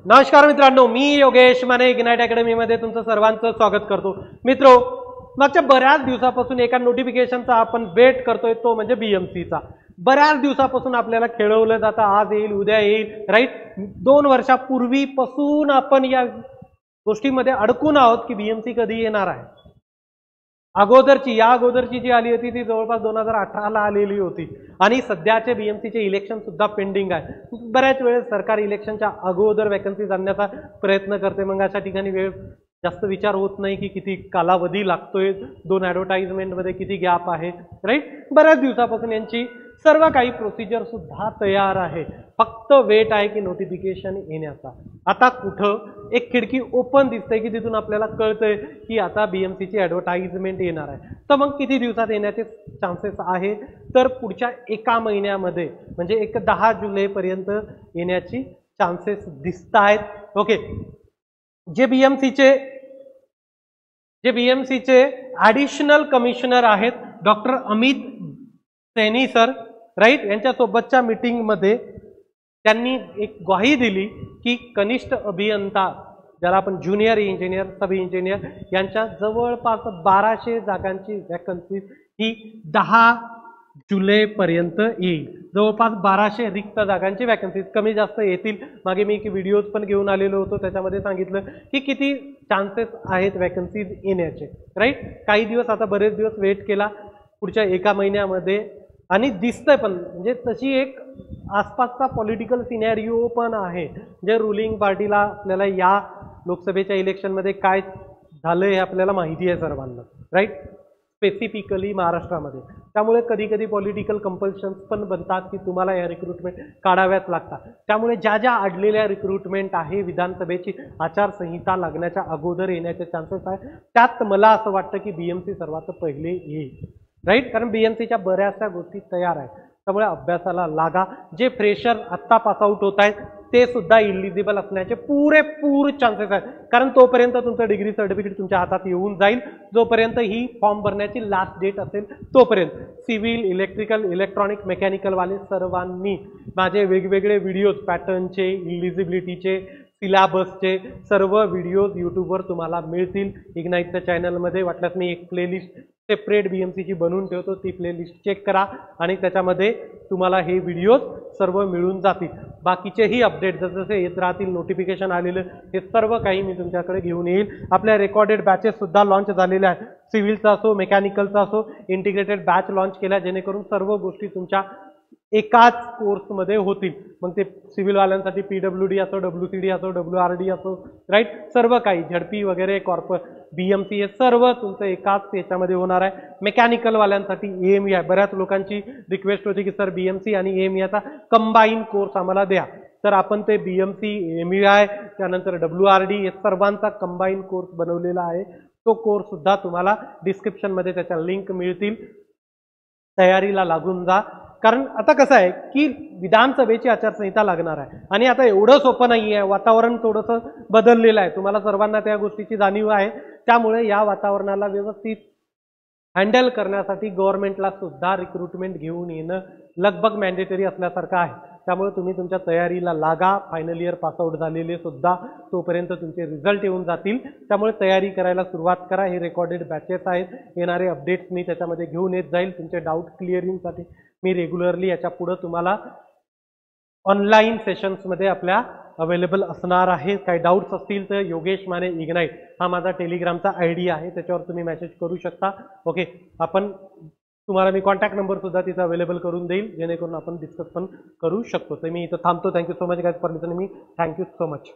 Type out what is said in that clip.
नमस्कार मित्रांनो, मी योगेश माने इग्नाइट अकॅडमीमध्ये तुमचं सर्वांचं स्वागत करतो. मित्रो, मागच्या बऱ्याच दिवसापासून एका नोटिफिकेशनचा आपण वेट करतोय, तो म्हणजे बीएमसीचा. बऱ्याच दिवसापासून आपल्याला खेळवलं जातं, आज येईल उद्या येईल, राईट. 2 वर्षापूर्वीपासून आपण या गोष्टीमध्ये अडकून आहोत की बीएमसी कधी येणार आहे. या अगोदरची जी आली होती ती जवळपास 2018ला आलेली होती आणि सध्याचे बीएमसीचे इलेक्शन सुद्धा पेंडिंग आहे. बऱ्याच वेळेस सरकार इलेक्शनच्या अगोदर वॅकन्सीज आणण्याचा प्रयत्न करते, मग अशा ठिकाणी वेळ जास्त विचार होत नाही की किती कालावधी लागतोय, 2 ॲडव्हर्टाइजमेंटमध्ये किती गॅप आहे, राईट. बऱ्याच दिवसापासून यांची सर्व काही प्रोसिजर सुद्धा तयार आहे, फक्त वेट आहे की नोटिफिकेशन येण्याचा. आता कुठं एक खिडकी ओपन दिसते की तिथून आपल्याला कळतंय की आता बीएमसीची ॲडव्हर्टाइजमेंट येणार आहे. तर मग किती दिवसात येण्याचे चान्सेस आहे, तर पुढच्या 1 महिन्यामध्ये म्हणजे 10 जुलैपर्यंत येण्याची चान्सेस दिसत आहेत. ओके. जे बीएमसीचे ॲडिशनल कमिशनर आहेत doctor Amit Saini sir, right, यांच्यासोबतच्या मीटिंगमध्ये त्यांनी एक ग्वाही दिली की कनिष्ठ अभियंता, ज्याला आपण ज्युनियर इंजिनियर, सब इंजिनियर, यांच्या जवळपास 1200 जागांची वॅकन्सी ही 10 जुलैपर्यंत येईल. जवळपास 1200 रिक्त जागांची वॅकन्सी कमी जास्त येतील. मागे मी एक व्हिडिओज पण घेऊन आलेलो होतो, त्याच्यामध्ये सांगितलं की किती चान्सेस आहेत वॅकन्सीज येण्याचे, राईट. काही दिवस, आता बरेच दिवस वेट केला, पुढच्या 1 महिन्यामध्ये, आणि दिसतंय पण म्हणजे तशी एक आसपासचा पॉलिटिकल सिनॅरिओ पण आहे. जे रुलिंग पार्टीला आपल्याला या लोकसभेच्या इलेक्शनमध्ये काय झालं हे आपल्याला माहिती आहे सर्वांना, राईट, स्पेसिफिकली महाराष्ट्रामध्ये. त्यामुळे कधी कधी पॉलिटिकल कंपल्शन्स पण बनतात की तुम्हाला या रिक्रुटमेंट काढाव्याच लागतात. त्यामुळे ज्या ज्या अडलेल्या रिक्रुटमेंट आहे, विधानसभेची आचारसंहिता लागण्याच्या अगोदर येण्याचे चान्सेस आहे, त्यात मला असं वाटतं की बीएमसी सर्वात पहिले येईल, राईट. कारण बीएमसीच्या बऱ्याचशा गोष्टी तयार आहेत, त्यामुळे अभ्यासाला लागा. जे फ्रेशर आत्ता पासआउट होत आहेत ते सुद्धा इलिजिबल असण्याचे पुरेपूर चान्सेस आहेत, कारण तोपर्यंत तुमचं डिग्री सर्टिफिकेट तुमच्या हातात येऊन जाईल. जोपर्यंत ही फॉर्म भरण्याची लास्ट डेट असेल तोपर्यंत सिव्हिल, इलेक्ट्रिकल, इलेक्ट्रॉनिक, मेकॅनिकलवाले सर्वांनी माझे वेगवेगळे व्हिडिओज, पॅटर्नचे, इलिजिबिलिटीचे, सिलॅबसचे सर्व व्हिडिओज यूट्यूबवर तुम्हाला मिळतील. इग्नाइटच्या चॅनलमध्ये वाटल्यास मी एक प्लेलिस्ट सेपरेट बीएमसीची बनवून ठेवतो, ती प्लेलिस्ट चेक करा आणि त्याच्यामध्ये तुम्हाला हे व्हिडिओज सर्व मिळून जातील. बाकीचेही अपडेट जसे येत राहतील, नोटिफिकेशन आलेलं, हे सर्व काही मी तुमच्याकडे घेऊन येईल. आपल्या रेकॉर्डेड बॅचेस सुद्धा लॉन्च झालेल्या आहेत. सिव्हिलचा असो, मेकॅनिकलचा असो, इंटिग्रेटेड बॅच लॉन्च केल्या, जेणेकरून सर्व गोष्टी तुमच्या एकाच कोर्समध्ये होतील. मग ते सिव्हिलवाल्यांसाठी PWD असो, WCD असो, WRD असो, राईट, सर्व काही झडपी वगैरे, बीएमसी, हे सर्व तुमचं एकाच याच्यामध्ये होणार आहे. मेकॅनिकलवाल्यांसाठी AME आहे. बऱ्याच लोकांची रिक्वेस्ट होती की सर बीएमसी आणि AMEचा कंबाईन कोर्स आम्हाला द्या. तर आपण ते BMC, AME, त्यानंतर WRD, हे सर्वांचा कंबाईन कोर्स बनवलेला आहे. तो कोर्स सुद्धा तुम्हाला डिस्क्रिप्शनमध्ये त्याच्या लिंक मिळतील. तयारीला लागून जा. कारण आता कसं आहे की विधानसभेची आचारसंहिता लागणार आहे आणि आता एवढं सोपं नाही आहे. वातावरण थोडंसं बदललेलं आहे, तुम्हाला सर्वांना त्या गोष्टीची जाणीव आहे. त्यामुळे या वातावरणाला व्यवस्थित हँडल करण्यासाठी गव्हर्नमेंटला सुद्धा रिक्रुटमेंट घेऊन येणं लगभग मॅन्डेटरी असल्यासारखं आहे. त्यामुळे तुम्ही तुमच्या तयारीला लागा. फायनल इयर पासआउट झालेले सुद्धा तोपर्यंत तुमचे रिझल्ट येऊन जातील. त्यामुळे तयारी करायला सुरुवात करा. हे रेकॉर्डेड बॅचेस आहेत, येणारे अपडेट्स मी त्याच्यामध्ये घेऊन येत जाईल. तुमचे डाऊट क्लिअरिंगसाठी मी रेग्युलरली याच्या पुढे तुम्हाला ऑनलाईन सेशन्समध्ये आपल्या अवेलेबल असणार आहे. काही डाऊट्स असतील तर योगेश माने इग्नाइट हा माझा टेलिग्रामचा ID आहे, त्याच्यावर तुम्ही मेसेज करू शकता. ओके. तुम्हाला मी कॉन्टॅक्ट नंबर सुद्धा तिथं अवेलेबल करून देईल, जेणेकरून आपण डिस्कस पण करू शकतो. तर मी इथं थांबतो. Thank you so much guys for listening me. Thank you so much.